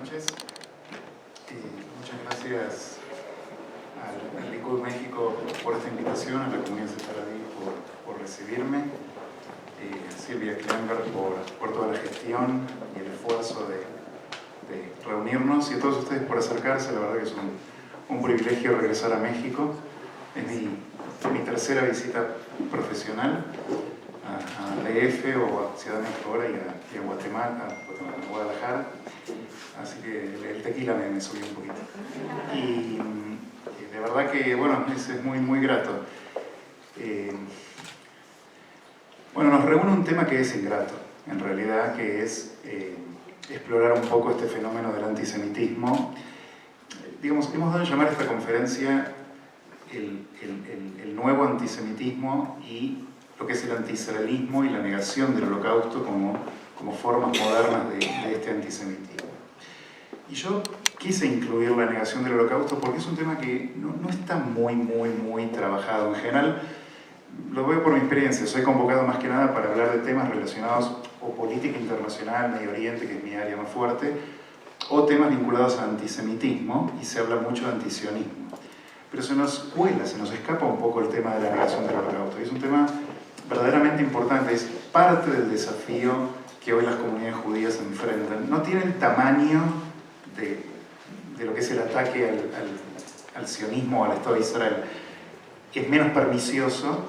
noches. Muchas gracias al ICU de México por esta invitación, a la comunidad sefaradí por recibirme, a Silvia Klemberg por toda la gestión y el esfuerzo de reunirnos, y a todos ustedes por acercarse. La verdad que es un privilegio regresar a México. Es mi tercera visita profesional a DF o a Ciudad de México ahora y a Guatemala, a Guadalajara. Así que el tequila me subió un poquito. Y de verdad que, bueno, es muy, muy grato. Bueno, nos reúne un tema que es ingrato, en realidad, que es explorar un poco este fenómeno del antisemitismo. Digamos, hemos dado a llamar a esta conferencia el nuevo antisemitismo y lo que es el antiisraelismo y la negación del holocausto como formas modernas de este antisemitismo. Y yo quise incluir la negación del holocausto porque es un tema que no está muy trabajado. En general, lo veo por mi experiencia, soy convocado más que nada para hablar de temas relacionados o política internacional, Medio Oriente, que es mi área más fuerte, o temas vinculados al antisemitismo, y se habla mucho de antisionismo. Pero se nos cuela, se nos escapa un poco el tema de la negación del holocausto. Y es un tema verdaderamente importante, es parte del desafío que hoy las comunidades judías enfrentan. No tiene el tamaño de lo que es el ataque al sionismo o al Estado de Israel. Es menos pernicioso,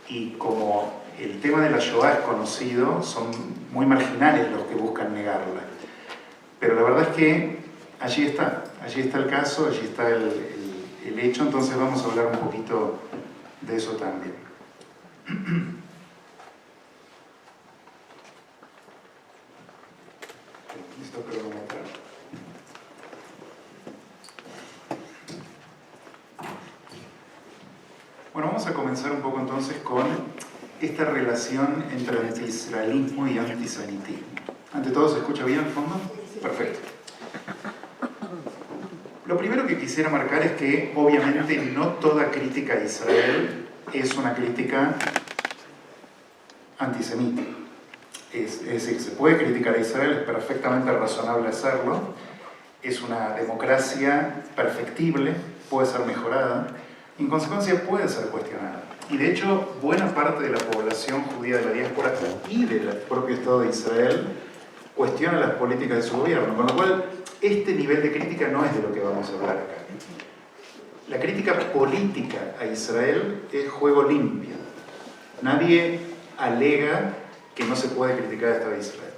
y como el tema de la Shoah es conocido, son muy marginales los que buscan negarla. Pero la verdad es que allí está el caso, allí está el hecho, entonces vamos a hablar un poquito de eso también. Listo, cronometrar. Bueno, vamos a comenzar un poco entonces con esta relación entre antiisraelismo y antisemitismo. Ante todo, ¿se escucha bien al fondo? Perfecto. Lo primero que quisiera marcar es que obviamente no toda crítica a Israel es una crítica antisemita. Es decir, se puede criticar a Israel, es perfectamente razonable hacerlo, es una democracia perfectible, puede ser mejorada, en consecuencia puede ser cuestionada. Y de hecho, buena parte de la población judía de la diáspora y del propio Estado de Israel cuestiona las políticas de su gobierno, con lo cual este nivel de crítica no es de lo que vamos a hablar acá. La crítica política a Israel es juego limpio. Nadie alega que no se puede criticar al Estado de Israel.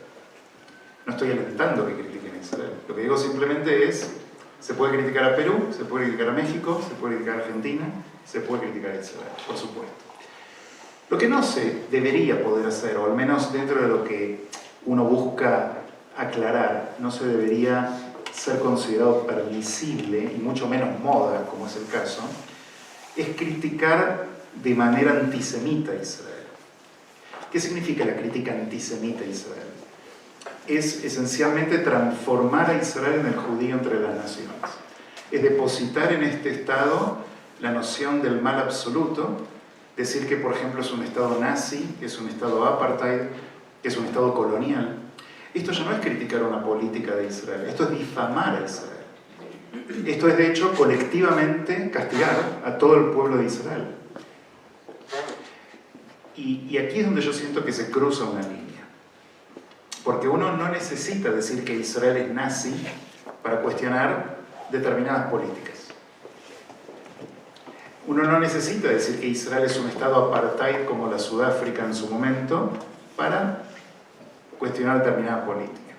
No estoy alentando que critiquen a Israel. Lo que digo simplemente es, se puede criticar a Perú, se puede criticar a México, se puede criticar a Argentina, se puede criticar a Israel, por supuesto. Lo que no se debería poder hacer, o al menos dentro de lo que uno busca aclarar, no se debería ser considerado permisible, y mucho menos moda, como es el caso, es criticar de manera antisemita a Israel. ¿Qué significa la crítica antisemita a Israel? Es esencialmente transformar a Israel en el judío entre las naciones. Es depositar en este Estado la noción del mal absoluto, decir que, por ejemplo, es un Estado nazi, que es un Estado apartheid, que es un Estado colonial. Esto ya no es criticar una política de Israel, esto es difamar a Israel. Esto es, de hecho, colectivamente castigar a todo el pueblo de Israel. Y aquí es donde yo siento que se cruza una línea. Porque uno no necesita decir que Israel es nazi para cuestionar determinadas políticas. Uno no necesita decir que Israel es un Estado apartheid como la Sudáfrica en su momento para cuestionar determinada política.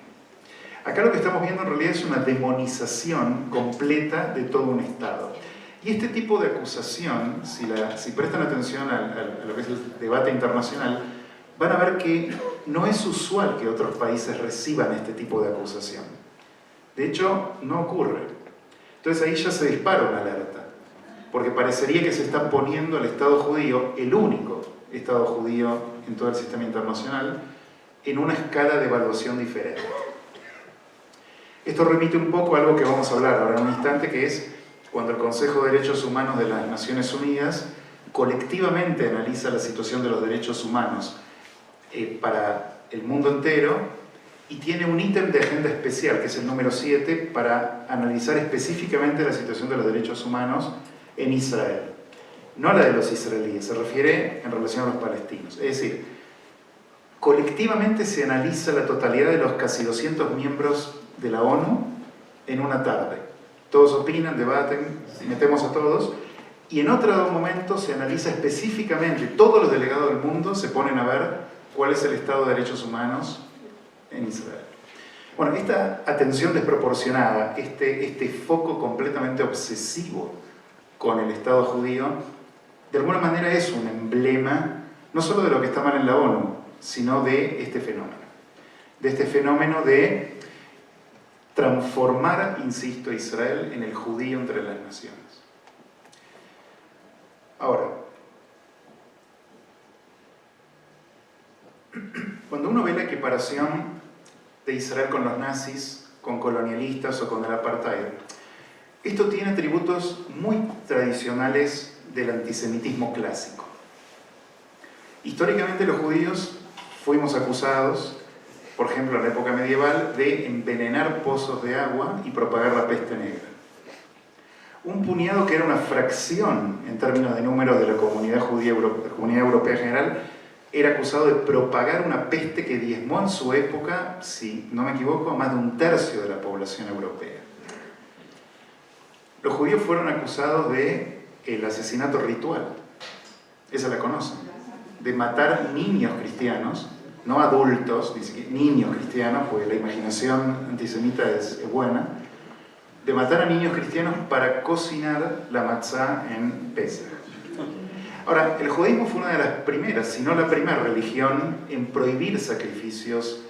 Acá lo que estamos viendo en realidad es una demonización completa de todo un Estado. Y este tipo de acusación, si prestan atención a lo que es el debate internacional, van a ver que no es usual que otros países reciban este tipo de acusación. De hecho, no ocurre. Entonces ahí ya se dispara una alerta, porque parecería que se está poniendo al Estado judío, el único Estado judío en todo el sistema internacional, en una escala de evaluación diferente. Esto remite un poco a algo que vamos a hablar ahora en un instante, que es cuando el Consejo de Derechos Humanos de las Naciones Unidas colectivamente analiza la situación de los derechos humanos para el mundo entero, y tiene un ítem de agenda especial, que es el número 7, para analizar específicamente la situación de los derechos humanos en Israel. No la de los israelíes, se refiere en relación a los palestinos. Es decir, colectivamente se analiza la totalidad de los casi 200 miembros de la ONU en una tarde. Todos opinan, debaten, metemos a todos, y en otro momento se analiza específicamente, todos los delegados del mundo se ponen a ver cuál es el estado de derechos humanos en Israel. Bueno, esta atención desproporcionada, este foco completamente obsesivo con el Estado judío, de alguna manera es un emblema, no solo de lo que está mal en la ONU, sino de este fenómeno de transformar, insisto, a Israel en el judío entre las naciones. Ahora, cuando uno ve la equiparación de Israel con los nazis, con colonialistas o con el apartheid, esto tiene atributos muy tradicionales del antisemitismo clásico. Históricamente los judíos fuimos acusados, por ejemplo en la época medieval, de envenenar pozos de agua y propagar la peste negra. Un puñado que era una fracción en términos de números de la comunidad judía, la comunidad europea en general, era acusado de propagar una peste que diezmó en su época, si no me equivoco, a más de un tercio de la población europea. Los judíos fueron acusados de el asesinato ritual, esa la conocen, de matar niños cristianos, no adultos, niños cristianos, porque la imaginación antisemita es buena, de matar a niños cristianos para cocinar la matzá en Pesach. Ahora, el judaísmo fue una de las primeras, si no la primera religión en prohibir sacrificios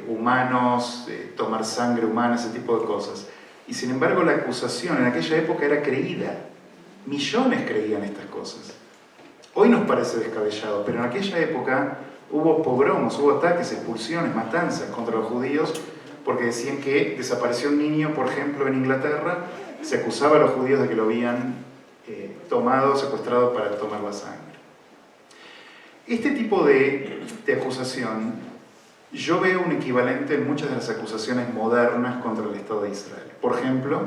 humanos, tomar sangre humana, ese tipo de cosas. Y sin embargo la acusación en aquella época era creída. Millones creían estas cosas. Hoy nos parece descabellado, pero en aquella época hubo pogromos, hubo ataques, expulsiones, matanzas contra los judíos, porque decían que desapareció un niño, por ejemplo, en Inglaterra, se acusaba a los judíos de que lo habían tomado, secuestrado para tomar la sangre. Este tipo de acusación, yo veo un equivalente en muchas de las acusaciones modernas contra el Estado de Israel. Por ejemplo,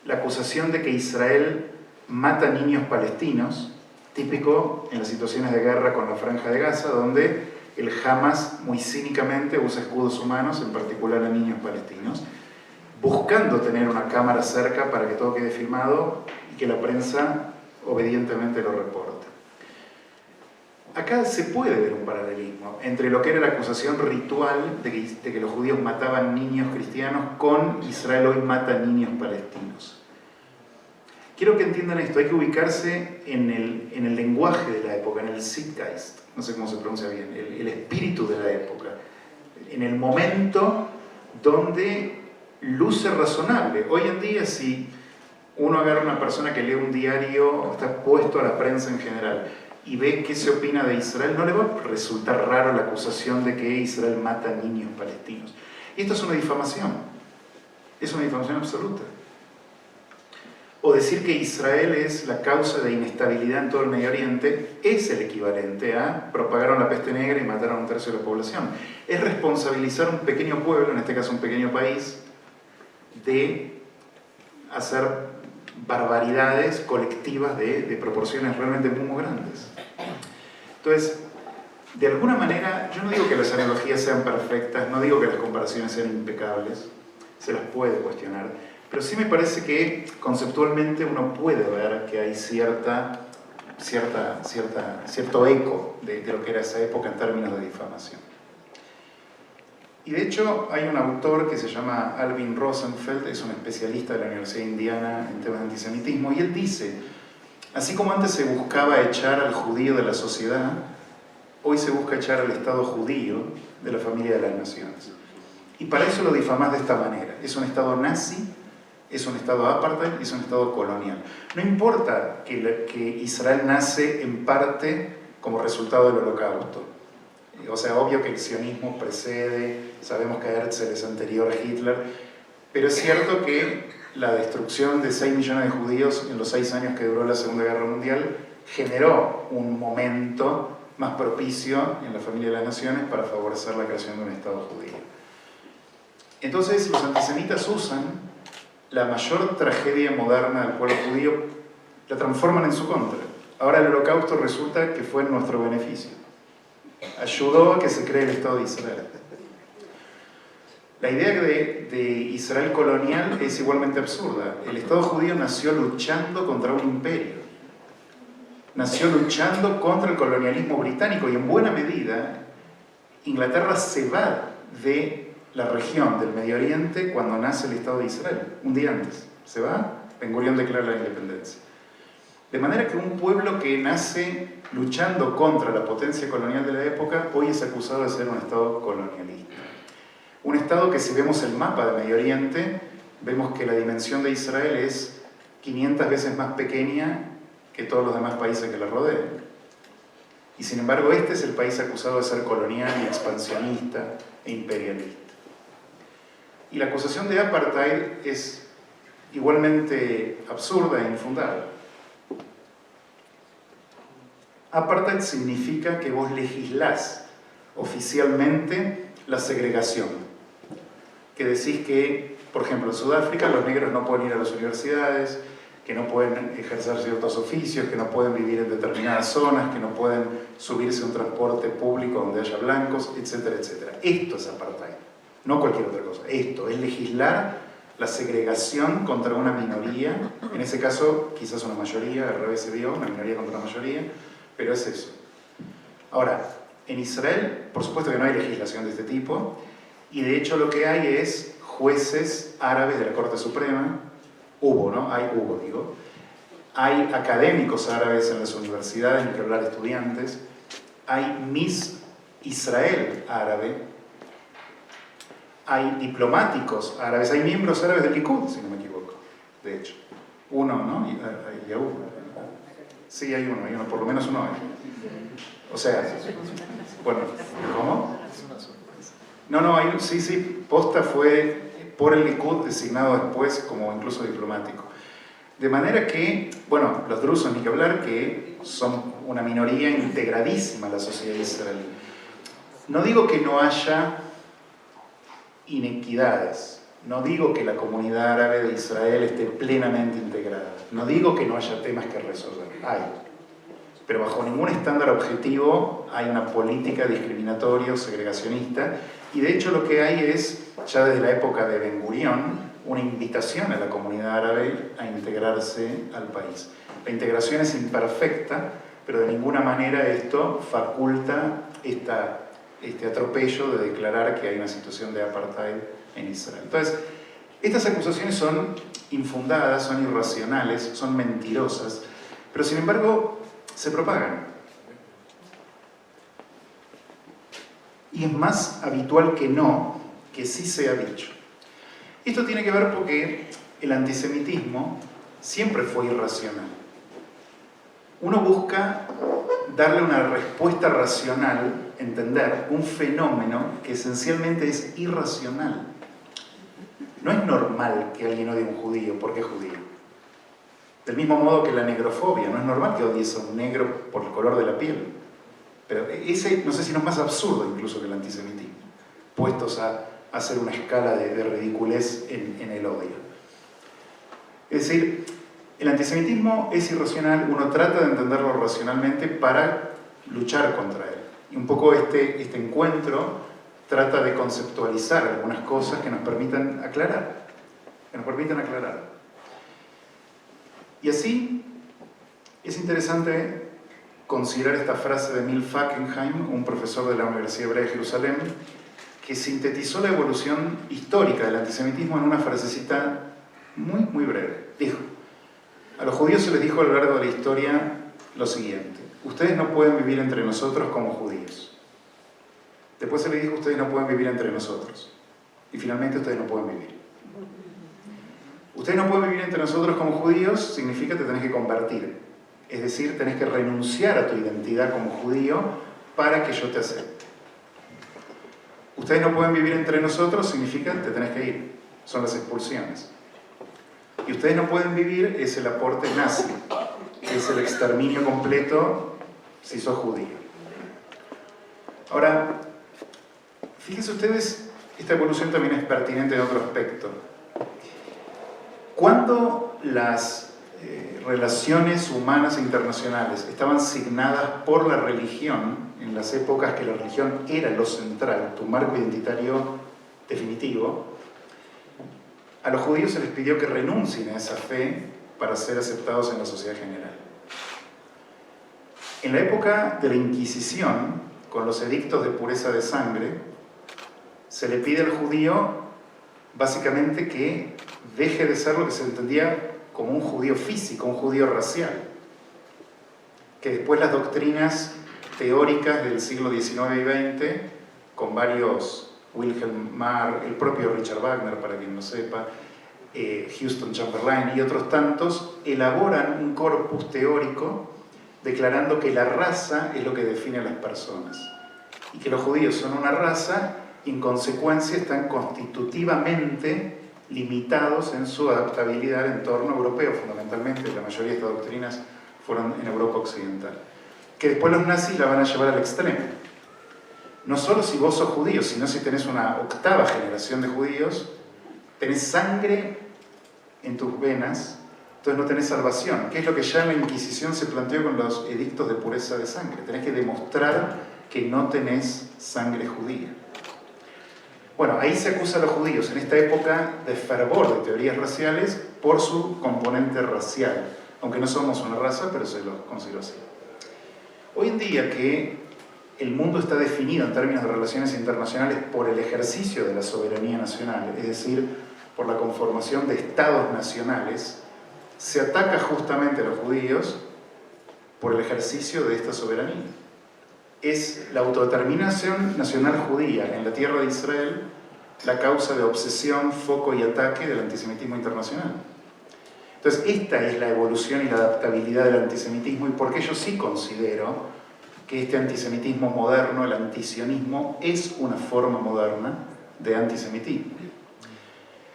la acusación de que Israel mata niños palestinos, típico en las situaciones de guerra con la Franja de Gaza, donde el Hamas muy cínicamente usa escudos humanos, en particular a niños palestinos, buscando tener una cámara cerca para que todo quede filmado y que la prensa obedientemente lo reporte. Acá se puede ver un paralelismo entre lo que era la acusación ritual de que los judíos mataban niños cristianos con Israel hoy mata niños palestinos. Quiero que entiendan esto, hay que ubicarse en el lenguaje de la época, en el Zeitgeist, no sé cómo se pronuncia bien, el espíritu de la época, en el momento donde luce razonable. Hoy en día, si uno agarra a una persona que lee un diario o está expuesto a la prensa en general y ve qué se opina de Israel, no le va a resultar raro la acusación de que Israel mata niños palestinos. Y esto es una difamación absoluta. O decir que Israel es la causa de inestabilidad en todo el Medio Oriente es el equivalente a propagaron la peste negra y mataron a un tercio de la población. Es responsabilizar a un pequeño pueblo, en este caso un pequeño país, de hacer barbaridades colectivas de proporciones realmente muy grandes. Entonces, de alguna manera, yo no digo que las analogías sean perfectas, no digo que las comparaciones sean impecables, se las puede cuestionar, pero sí me parece que conceptualmente uno puede ver que hay cierto eco de lo que era esa época en términos de difamación. Y de hecho hay un autor que se llama Alvin Rosenfeld, es un especialista de la Universidad de Indiana en temas de antisemitismo, y él dice, así como antes se buscaba echar al judío de la sociedad, hoy se busca echar al Estado judío de la familia de las naciones. Y para eso lo difamás de esta manera. Es un Estado nazi, es un Estado apartheid, es un Estado colonial. No importa que Israel nace en parte como resultado del Holocausto. O sea, obvio que el sionismo precede, sabemos que Herzl es anterior a Hitler, pero es cierto que la destrucción de 6 millones de judíos en los 6 años que duró la Segunda Guerra Mundial generó un momento más propicio en la familia de las naciones para favorecer la creación de un Estado judío. Entonces los antisemitas usan la mayor tragedia moderna del pueblo judío, la transforman en su contra. Ahora el Holocausto resulta que fue en nuestro beneficio. Ayudó a que se cree el Estado de Israel. La idea de Israel colonial es igualmente absurda. El Estado judío nació luchando contra un imperio. Nació luchando contra el colonialismo británico y en buena medida Inglaterra se va de la región del Medio Oriente cuando nace el Estado de Israel, un día antes. Se va, Ben Gurión declara la independencia. De manera que un pueblo que nace luchando contra la potencia colonial de la época, hoy es acusado de ser un Estado colonialista. Un Estado que si vemos el mapa del Medio Oriente, vemos que la dimensión de Israel es 500 veces más pequeña que todos los demás países que la rodean. Y sin embargo, este es el país acusado de ser colonial y expansionista e imperialista. Y la acusación de apartheid es igualmente absurda e infundada. Apartheid significa que vos legislás oficialmente la segregación. Que decís que, por ejemplo, en Sudáfrica los negros no pueden ir a las universidades, que no pueden ejercer ciertos oficios, que no pueden vivir en determinadas zonas, que no pueden subirse a un transporte público donde haya blancos, etcétera, etcétera. Esto es apartheid, no cualquier otra cosa. Esto es legislar la segregación contra una minoría, en ese caso quizás una mayoría, al revés se vio, una minoría contra una mayoría, pero es eso. Ahora, en Israel, por supuesto que no hay legislación de este tipo, y de hecho lo que hay es jueces árabes de la Corte Suprema. Hay académicos árabes en las universidades, ni que hablar de estudiantes. Hay Miss Israel árabe. Hay diplomáticos árabes. Hay miembros árabes del Likud, si no me equivoco. De hecho. Uno, ¿no? Y uno. Sí, hay uno, por lo menos uno hay. O sea, bueno, ¿cómo? No, sí, posta fue por el Likud designado después como incluso diplomático. De manera que, bueno, los drusos ni que hablar, que son una minoría integradísima en la sociedad israelí. No digo que no haya inequidades, no digo que la comunidad árabe de Israel esté plenamente integrada, no digo que no haya temas que resolver, hay. Pero bajo ningún estándar objetivo hay una política discriminatoria o segregacionista, y de hecho lo que hay es, ya desde la época de Ben Gurión, una invitación a la comunidad árabe a integrarse al país. La integración es imperfecta, pero de ninguna manera esto faculta este atropello de declarar que hay una situación de apartheid en Israel. Entonces, estas acusaciones son infundadas, son irracionales, son mentirosas, pero sin embargo se propagan. Y es más habitual que no, que sí sea dicho. Esto tiene que ver porque el antisemitismo siempre fue irracional. Uno busca darle una respuesta racional, entender un fenómeno que esencialmente es irracional. No es normal que alguien odie a un judío porque es judío. Del mismo modo que la negrofobia, no es normal que odies a un negro por el color de la piel. Pero ese, no sé si no es más absurdo incluso que el antisemitismo, puestos a hacer una escala de ridiculez en el odio. Es decir, el antisemitismo es irracional, uno trata de entenderlo racionalmente para luchar contra él. Y un poco este encuentro trata de conceptualizar algunas cosas que nos permitan aclarar. Y así es interesante considerar esta frase de Emil Fackenheim, un profesor de la Universidad Hebrea de Jerusalén, que sintetizó la evolución histórica del antisemitismo en una frasecita muy, muy breve. Dijo: a los judíos se les dijo a lo largo de la historia lo siguiente: ustedes no pueden vivir entre nosotros como judíos. Después se les dijo: ustedes no pueden vivir entre nosotros. Y finalmente ustedes no pueden vivir. Ustedes no pueden vivir entre nosotros como judíos significa que te tenés que convertir. Es decir, tenés que renunciar a tu identidad como judío para que yo te acepte. Ustedes no pueden vivir entre nosotros significa que te tenés que ir. Son las expulsiones. Y ustedes no pueden vivir es el aporte nazi, es el exterminio completo si sos judío. Ahora, fíjense ustedes esta evolución también es pertinente en otro aspecto. Cuando las relaciones humanas e internacionales estaban signadas por la religión, en las épocas que la religión era lo central, tu marco identitario definitivo, a los judíos se les pidió que renuncien a esa fe para ser aceptados en la sociedad general. En la época de la Inquisición, con los edictos de pureza de sangre, se le pide al judío básicamente que deje de ser lo que se entendía como un judío físico, un judío racial, que después las doctrinas teóricas del siglo XIX y XX, con varios, Wilhelm Marr, el propio Richard Wagner, para quien no sepa, Houston Chamberlain y otros tantos, elaboran un corpus teórico declarando que la raza es lo que define a las personas y que los judíos son una raza y en consecuencia están constitutivamente limitados en su adaptabilidad al entorno europeo, fundamentalmente. La mayoría de estas doctrinas fueron en Europa Occidental. Que después los nazis la van a llevar al extremo. No solo si vos sos judío, sino si tenés una octava generación de judíos, tenés sangre en tus venas, entonces no tenés salvación. ¿Qué es lo que ya en la Inquisición se planteó con los edictos de pureza de sangre? Tenés que demostrar que no tenés sangre judía. Bueno, ahí se acusa a los judíos en esta época de fervor de teorías raciales por su componente racial, aunque no somos una raza, pero se lo considera así. Hoy en día que el mundo está definido en términos de relaciones internacionales por el ejercicio de la soberanía nacional, es decir, por la conformación de estados nacionales, se ataca justamente a los judíos por el ejercicio de esta soberanía. Es la autodeterminación nacional judía en la tierra de Israel la causa de obsesión, foco y ataque del antisemitismo internacional. Entonces, esta es la evolución y la adaptabilidad del antisemitismo, y porque yo sí considero que este antisemitismo moderno, el antisionismo, es una forma moderna de antisemitismo.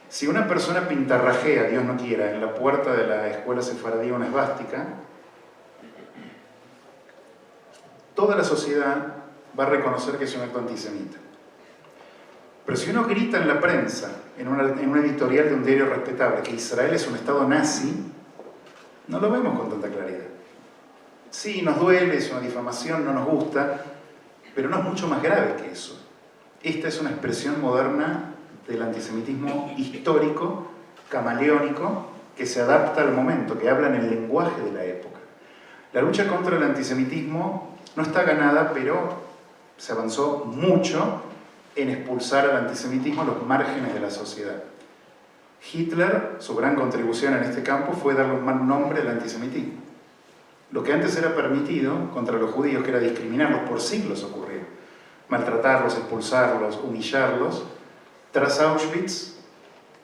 Si una persona pintarrajea, Dios no quiera, en la puerta de la escuela sefardí una esvástica, toda la sociedad va a reconocer que es un acto antisemita. Pero si uno grita en la prensa, en una editorial de un diario respetable, que Israel es un estado nazi, no lo vemos con tanta claridad. Sí, nos duele, es una difamación, no nos gusta, pero no es mucho más grave que eso. Esta es una expresión moderna del antisemitismo histórico, camaleónico, que se adapta al momento, que habla en el lenguaje de la época. La lucha contra el antisemitismo no está ganada, pero se avanzó mucho en expulsar al antisemitismo a los márgenes de la sociedad. Hitler, su gran contribución en este campo fue darle un mal nombre al antisemitismo. Lo que antes era permitido contra los judíos, que era discriminarlos, por siglos ocurrió. Maltratarlos, expulsarlos, humillarlos. Tras Auschwitz,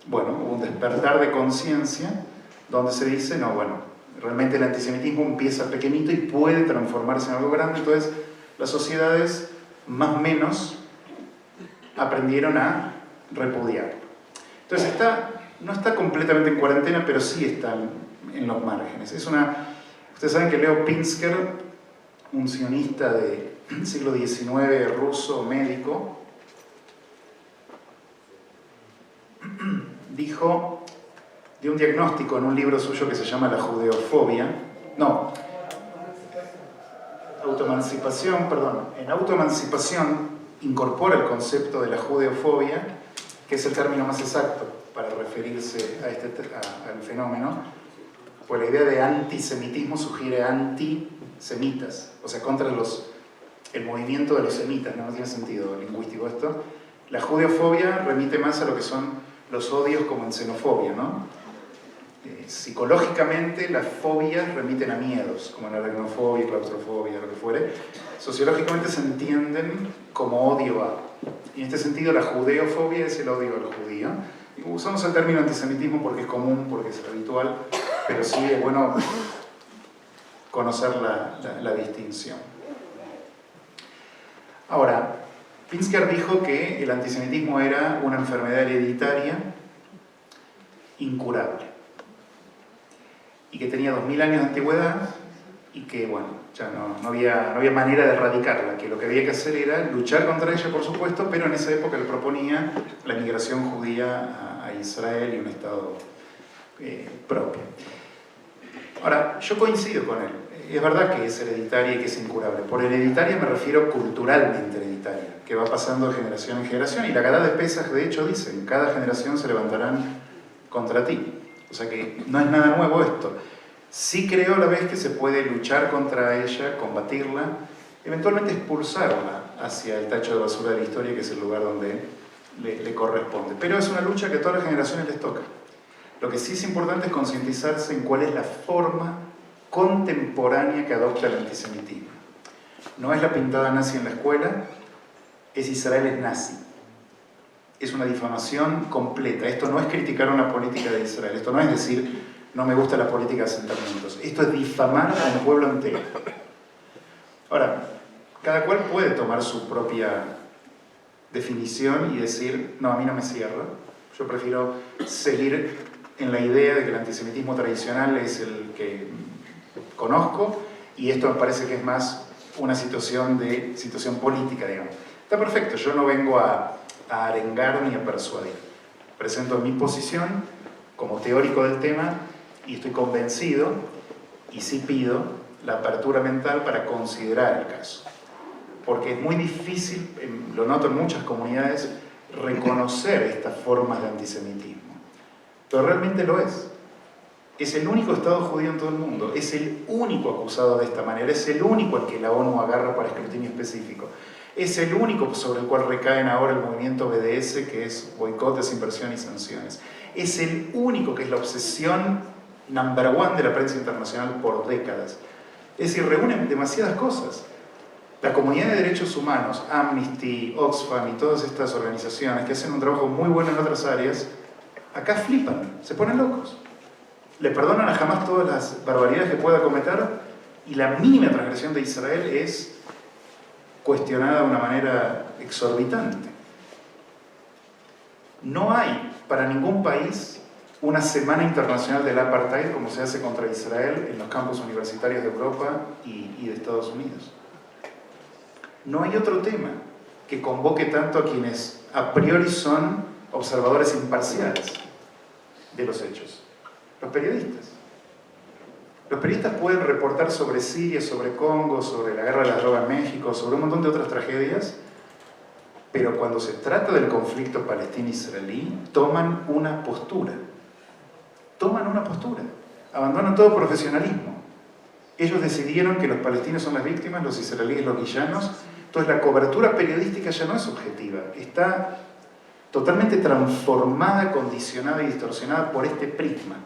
bueno, hubo un despertar de conciencia donde se dice, no, bueno, realmente el antisemitismo empieza pequeñito y puede transformarse en algo grande. Entonces, las sociedades más o menos aprendieron a repudiar. Entonces, no está completamente en cuarentena, pero sí está en los márgenes. Ustedes saben que Leo Pinsker, un sionista del siglo XIX, ruso, médico, dio un diagnóstico en un libro suyo que se llama La judeofobia. No, autoemancipación, perdón. En autoemancipación incorpora el concepto de la judeofobia, que es el término más exacto para referirse al fenómeno, pues la idea de antisemitismo sugiere antisemitas, o sea, contra el movimiento de los semitas, no tiene sentido lingüístico esto. La judeofobia remite más a lo que son los odios como en xenofobia, ¿no? Psicológicamente las fobias remiten a miedos, como la aracnofobia, claustrofobia, lo que fuere. Sociológicamente se entienden como odio a. Y en este sentido la judeofobia es el odio al judío. Y usamos el término antisemitismo porque es común, porque es habitual, pero sí es bueno conocer la distinción. Ahora, Pinsker dijo que el antisemitismo era una enfermedad hereditaria incurable y que tenía 2000 años de antigüedad y que, bueno, ya no había manera de erradicarla, que lo que había que hacer era luchar contra ella, por supuesto, pero en esa época le proponía la migración judía a Israel y un Estado propio. Ahora, yo coincido con él. Es verdad que es hereditaria y que es incurable. Por hereditaria me refiero culturalmente hereditaria, que va pasando de generación en generación, y la Agadá de Pesaj, de hecho, dice, en cada generación se levantarán contra ti. O sea que no es nada nuevo esto. Sí creo a la vez que se puede luchar contra ella, combatirla, eventualmente expulsarla hacia el tacho de basura de la historia, que es el lugar donde le corresponde. Pero es una lucha que a todas las generaciones les toca. Lo que sí es importante es concientizarse en cuál es la forma contemporánea que adopta el antisemitismo. No es la pintada nazi en la escuela, es Israel es nazi. Es una difamación completa. Esto no es criticar una política de Israel, esto no es decir no me gusta la política de asentamientos. Esto es difamar a un pueblo entero. Ahora, cada cual puede tomar su propia definición y decir, no, a mí no me cierra. Yo prefiero seguir en la idea de que el antisemitismo tradicional es el que conozco y esto me parece que es más una situación política, digamos. Está perfecto, yo no vengo a arengar ni a persuadir. Presento mi posición como teórico del tema y estoy convencido, y sí pido, la apertura mental para considerar el caso. Porque es muy difícil, lo noto en muchas comunidades, reconocer estas formas de antisemitismo. Pero realmente lo es. Es el único Estado judío en todo el mundo, es el único acusado de esta manera, es el único al que la ONU agarra para escrutinio específico. Es el único sobre el cual recaen ahora el movimiento BDS, que es boicot, desinversión y sanciones. Es el único que es la obsesión number one de la prensa internacional por décadas. Es decir, reúnen demasiadas cosas. La comunidad de derechos humanos, Amnesty, Oxfam y todas estas organizaciones que hacen un trabajo muy bueno en otras áreas, acá flipan, se ponen locos. Le perdonan a Hamás todas las barbaridades que pueda cometer y la mínima transgresión de Israel es cuestionada de una manera exorbitante. No hay para ningún país una semana internacional del apartheid como se hace contra Israel en los campus universitarios de Europa y de Estados Unidos. No hay otro tema que convoque tanto a quienes a priori son observadores imparciales de los hechos. Los periodistas. Los periodistas pueden reportar sobre Siria, sobre Congo, sobre la guerra de la droga en México, sobre un montón de otras tragedias, pero cuando se trata del conflicto palestino-israelí, toman una postura. Toman una postura. Abandonan todo profesionalismo. Ellos decidieron que los palestinos son las víctimas, los israelíes los villanos. Entonces la cobertura periodística ya no es objetiva. Está totalmente transformada, condicionada y distorsionada por este prisma.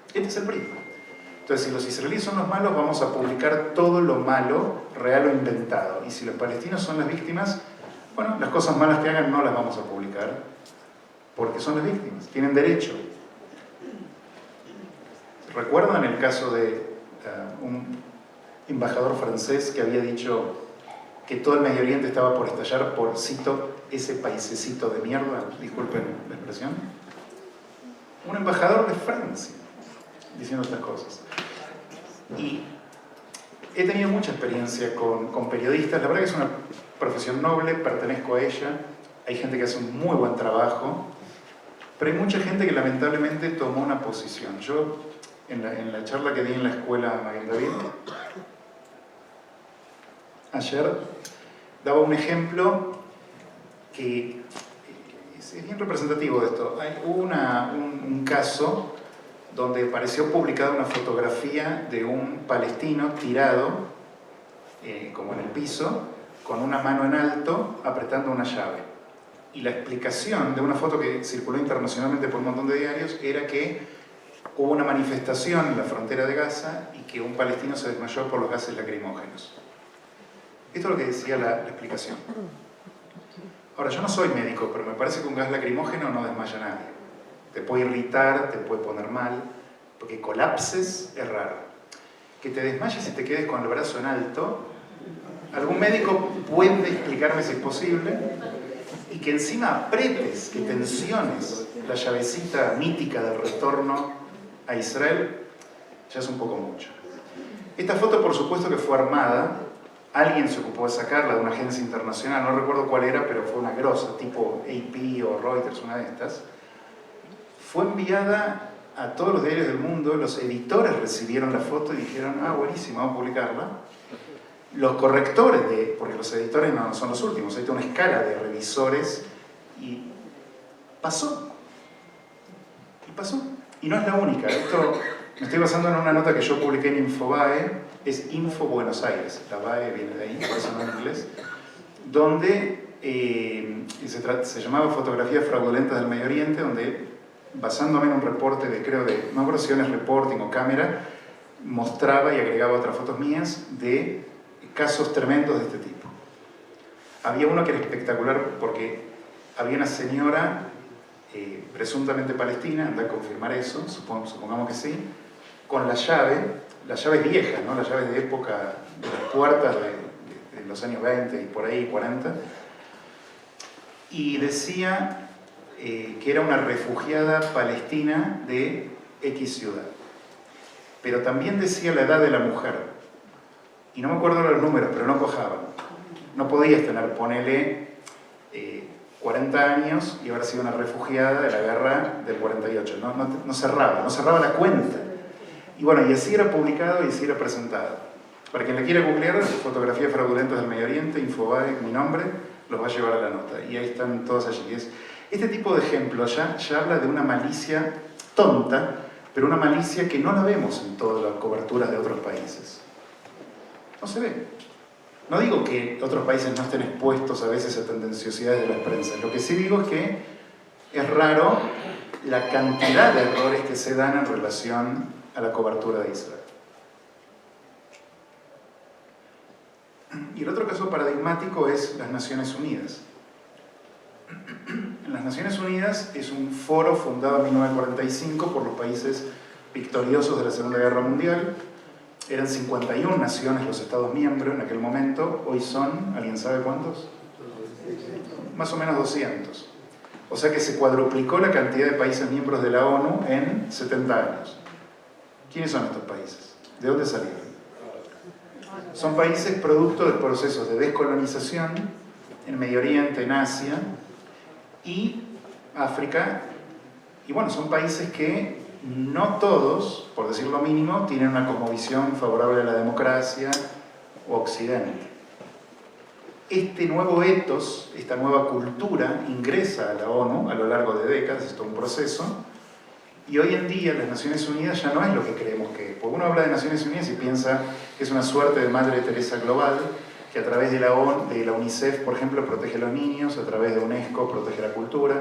Este es el prisma. Entonces, si los israelíes son los malos, vamos a publicar todo lo malo, real o inventado. Y si los palestinos son las víctimas, bueno, las cosas malas que hagan no las vamos a publicar, porque son las víctimas, tienen derecho. ¿Recuerdan el caso de un embajador francés que había dicho que todo el Medio Oriente estaba por estallar por, cito, ese paisecito de mierda? Disculpen la expresión. Un embajador de Francia diciendo estas cosas. Y he tenido mucha experiencia con periodistas. La verdad que es una profesión noble, pertenezco a ella. Hay gente que hace un muy buen trabajo, pero hay mucha gente que lamentablemente tomó una posición. Yo, en la charla que di en la escuela Maguel David, ayer, daba un ejemplo que es bien representativo de esto. Hubo un caso donde pareció publicada una fotografía de un palestino tirado, como en el piso, con una mano en alto, apretando una llave. Y la explicación de una foto que circuló internacionalmente por un montón de diarios era que hubo una manifestación en la frontera de Gaza y que un palestino se desmayó por los gases lacrimógenos. Esto es lo que decía la explicación. Ahora, yo no soy médico, pero me parece que un gas lacrimógeno no desmaya a nadie. Te puede irritar, te puede poner mal, porque colapses es raro. Que te desmayes y te quedes con el brazo en alto, algún médico puede explicarme si es posible, y que encima apretes, que tensiones la llavecita mítica del retorno a Israel, ya es un poco mucho. Esta foto, por supuesto, que fue armada. Alguien se ocupó de sacarla de una agencia internacional, no recuerdo cuál era, pero fue una grosa, tipo AP o Reuters, una de estas. Fue enviada a todos los diarios del mundo, los editores recibieron la foto y dijeron, ah, buenísimo, vamos a publicarla. Los correctores, porque los editores no son los últimos, hay toda una escala de revisores, y pasó. Y pasó. Y no es la única. Esto me estoy basando en una nota que yo publiqué en Infobae, es Info Buenos Aires, la BAE viene de ahí, por eso no en inglés, donde se llamaba Fotografías fraudulentas del Medio Oriente, donde, basándome en un reporte de, creo, de, no recuerdo si era Reporting o Cámara, mostraba y agregaba otras fotos mías de casos tremendos de este tipo. Había uno que era espectacular porque había una señora presuntamente palestina, anda a confirmar eso, supongamos que sí, con la llave vieja, ¿no? Las llaves de época de las puertas de los años 20 y por ahí 40, y decía que era una refugiada palestina de X ciudad, pero también decía la edad de la mujer, y no me acuerdo los números, pero no cojaban. No podías tener, ponele 40 años y haber sido una refugiada de la guerra del 48, no cerraba la cuenta. Y bueno, y así era publicado y así era presentado. Para quien le quiera googlear, Fotografías fraudulentas del Medio Oriente, Infobae, mi nombre, los va a llevar a la nota. Y ahí están todos allí. Este tipo de ejemplos ya habla de una malicia tonta, pero una malicia que no la vemos en todas las coberturas de otros países. No se ve. No digo que otros países no estén expuestos a veces a tendenciosidades de las prensas. Lo que sí digo es que es raro la cantidad de errores que se dan en relación a la cobertura de Israel. Y el otro caso paradigmático es las Naciones Unidas. En las Naciones Unidas es un foro fundado en 1945 por los países victoriosos de la Segunda Guerra Mundial. Eran 51 naciones los Estados miembros en aquel momento. Hoy son, ¿alguien sabe cuántos? Más o menos 200. O sea que se cuadruplicó la cantidad de países miembros de la ONU en 70 años. ¿Quiénes son estos países? ¿De dónde salieron? Son países producto de procesos de descolonización en Medio Oriente, en Asia y África. Y bueno, son países que no todos, por decir lo mínimo, tienen una cosmovisión favorable a la democracia o Occidente. Este nuevo ethos, esta nueva cultura, ingresa a la ONU a lo largo de décadas, es todo un proceso, y hoy en día las Naciones Unidas ya no es lo que creemos que es. Porque uno habla de Naciones Unidas y piensa que es una suerte de Madre Teresa global, que a través de la UNICEF, por ejemplo, protege a los niños, a través de UNESCO protege la cultura,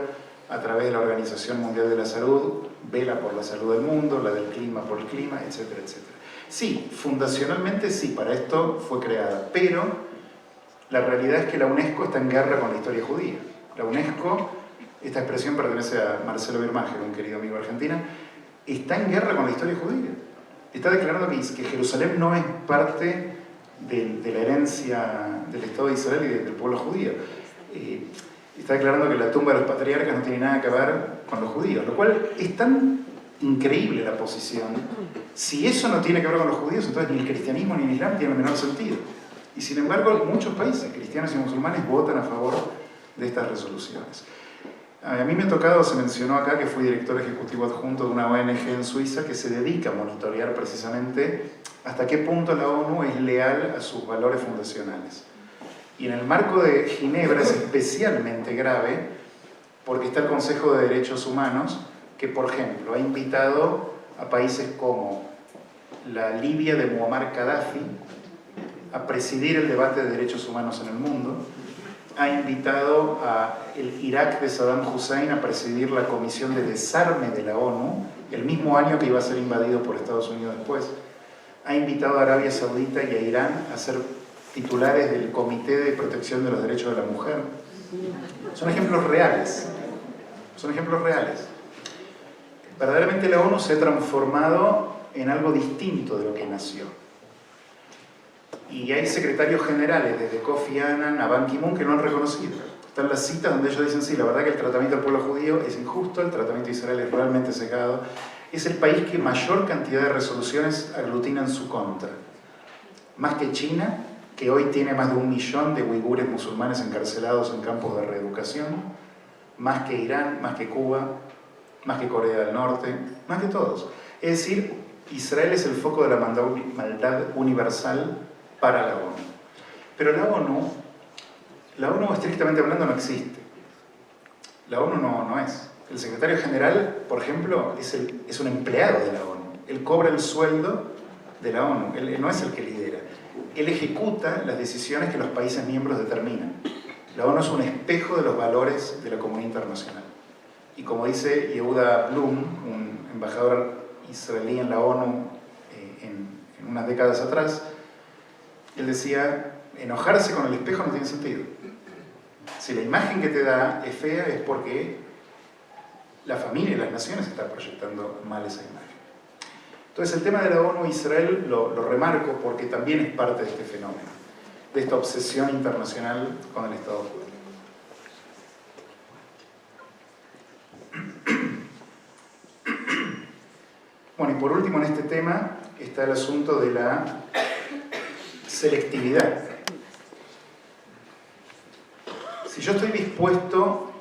a través de la Organización Mundial de la Salud, vela por la salud del mundo, la del clima por el clima, etcétera, etcétera. Sí, fundacionalmente sí, para esto fue creada, pero la realidad es que la UNESCO está en guerra con la historia judía. La UNESCO, esta expresión pertenece a Marcelo Birmacher, un querido amigo argentino, está en guerra con la historia judía. Está declarando que Jerusalén no es parte de la herencia del Estado de Israel y del pueblo judío. Está declarando que la tumba de los patriarcas no tiene nada que ver con los judíos, lo cual es tan increíble la posición. Si eso no tiene que ver con los judíos, entonces ni el cristianismo ni el islam tienen el menor sentido. Y sin embargo, muchos países, cristianos y musulmanes, votan a favor de estas resoluciones. A mí me ha tocado, se mencionó acá, que fui director ejecutivo adjunto de una ONG en Suiza que se dedica a monitorear precisamente hasta qué punto la ONU es leal a sus valores fundacionales. Y en el marco de Ginebra es especialmente grave porque está el Consejo de Derechos Humanos que, por ejemplo, ha invitado a países como la Libia de Muammar Gaddafi a presidir el debate de derechos humanos en el mundo, ha invitado al Irak de Saddam Hussein a presidir la Comisión de Desarme de la ONU, el mismo año que iba a ser invadido por Estados Unidos después, ha invitado a Arabia Saudita y a Irán a ser titulares del Comité de Protección de los Derechos de la Mujer. Son ejemplos reales. Son ejemplos reales. Verdaderamente la ONU se ha transformado en algo distinto de lo que nació. Y hay secretarios generales, desde Kofi Annan a Ban Ki-moon, que no han reconocido. Están las citas donde ellos dicen, sí, la verdad que el tratamiento del pueblo judío es injusto, el tratamiento de Israel es realmente secado. Es el país que mayor cantidad de resoluciones aglutina en su contra. más que China, que hoy tiene más de 1 millón de uigures musulmanes encarcelados en campos de reeducación, más que Irán, más que Cuba, más que Corea del Norte, más que todos. Es decir, Israel es el foco de la maldad universal para la ONU. Pero la ONU estrictamente hablando no existe. La ONU no es. El secretario general, por ejemplo, es un empleado de la ONU. Él cobra el sueldo de la ONU. Él no es el que lidera. Él ejecuta las decisiones que los países miembros determinan. La ONU es un espejo de los valores de la comunidad internacional. Y como dice Yehuda Blum, un embajador israelí en la ONU en unas décadas atrás, él decía, enojarse con el espejo no tiene sentido. Si la imagen que te da es fea es porque la familia y las naciones están proyectando mal esa imagen. Entonces el tema de la ONU e Israel lo remarco porque también es parte de este fenómeno, de esta obsesión internacional con el Estado judío. Bueno, y por último en este tema está el asunto de la selectividad. Si yo estoy dispuesto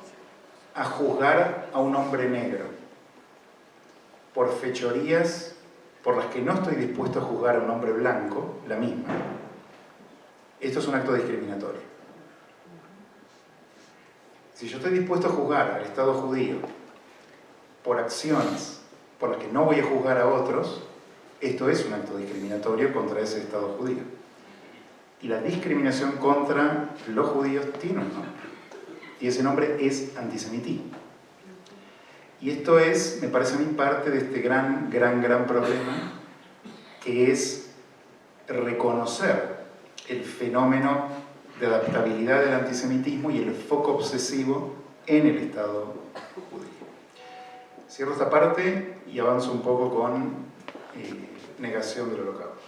a juzgar a un hombre negro por fechorías por las que no estoy dispuesto a juzgar a un hombre blanco, la misma, esto es un acto discriminatorio. Si yo estoy dispuesto a juzgar al Estado judío por acciones por las que no voy a juzgar a otros, esto es un acto discriminatorio contra ese Estado judío. Y la discriminación contra los judíos tiene un nombre. Y ese nombre es antisemitismo. Y esto es, me parece a mí, parte de este gran problema, que es reconocer el fenómeno de adaptabilidad del antisemitismo y el foco obsesivo en el Estado judío. Cierro esta parte y avanzo un poco con negación del Holocausto.